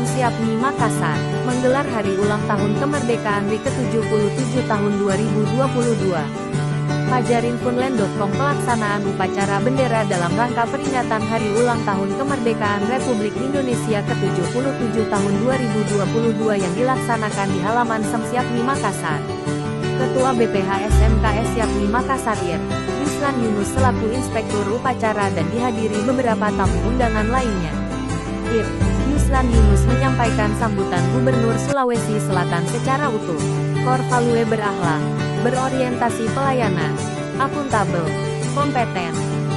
Semsiapmi Makassar, menggelar Hari Ulang Tahun Kemerdekaan RI ke-77 tahun 2022. Fajarinfunland.com. Pelaksanaan upacara bendera dalam rangka peringatan Hari Ulang Tahun Kemerdekaan Republik Indonesia ke-77 tahun 2022 yang dilaksanakan di halaman Semsiapmi Makassar. Ketua BPH SMKS Siapmi Makassar Ir. Yuslan Yunus selaku Inspektur Upacara dan dihadiri beberapa tamu undangan lainnya. Ir. Yuslan Yunus menyampaikan sambutan Gubernur Sulawesi Selatan secara utuh. Core value berakhlak, berorientasi pelayanan, akuntabel, kompeten,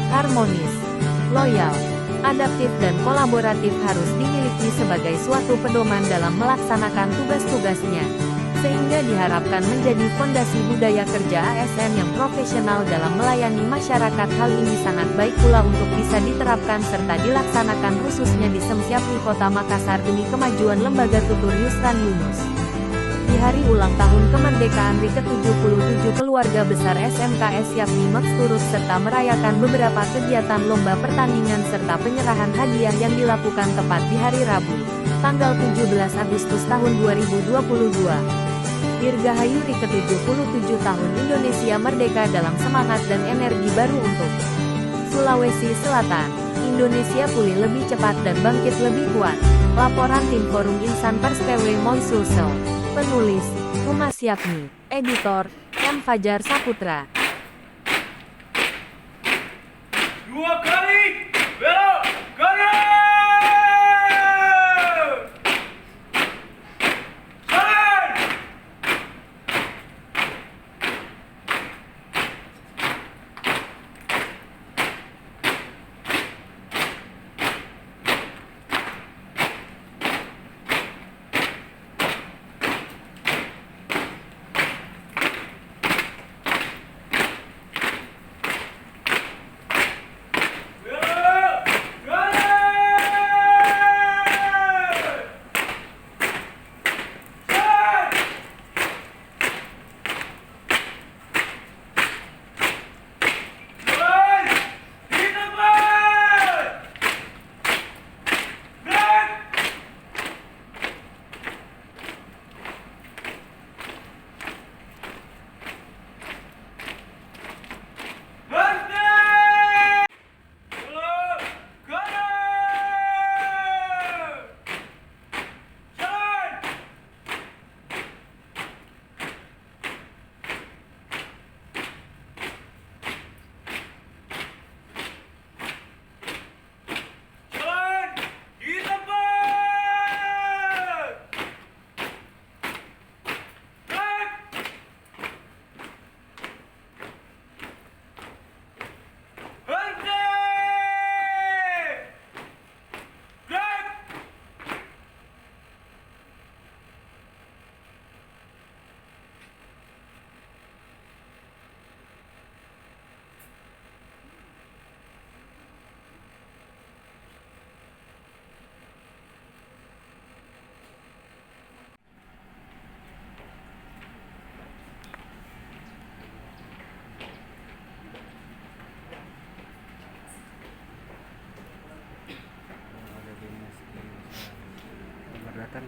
harmonis, loyal, adaptif dan kolaboratif harus dimiliki sebagai suatu pedoman dalam melaksanakan tugas-tugasnya, sehingga diharapkan menjadi fondasi budaya kerja ASN yang profesional dalam melayani masyarakat. Hal ini sangat baik pula untuk bisa diterapkan serta dilaksanakan khususnya di Semsiapmi Kota Makassar demi kemajuan lembaga, tutur Yuslan Yunus. Di Hari Ulang Tahun Kemerdekaan RI ke-77, keluarga besar SMKS Siapmi Maks turut serta merayakan beberapa kegiatan lomba, pertandingan serta penyerahan hadiah yang dilakukan tepat di hari Rabu, tanggal 17 Agustus tahun 2022. Dirgahayu RI ke-77 tahun Indonesia Merdeka dalam semangat dan energi baru untuk Sulawesi Selatan. Indonesia pulih lebih cepat dan bangkit lebih kuat. Laporan Tim Forum Insan Pers PW Moi Sulsel. Penulis, Humas Siapmi. Editor, M. Fajar Saputra. Dua kali, belok, kanan! Keberatan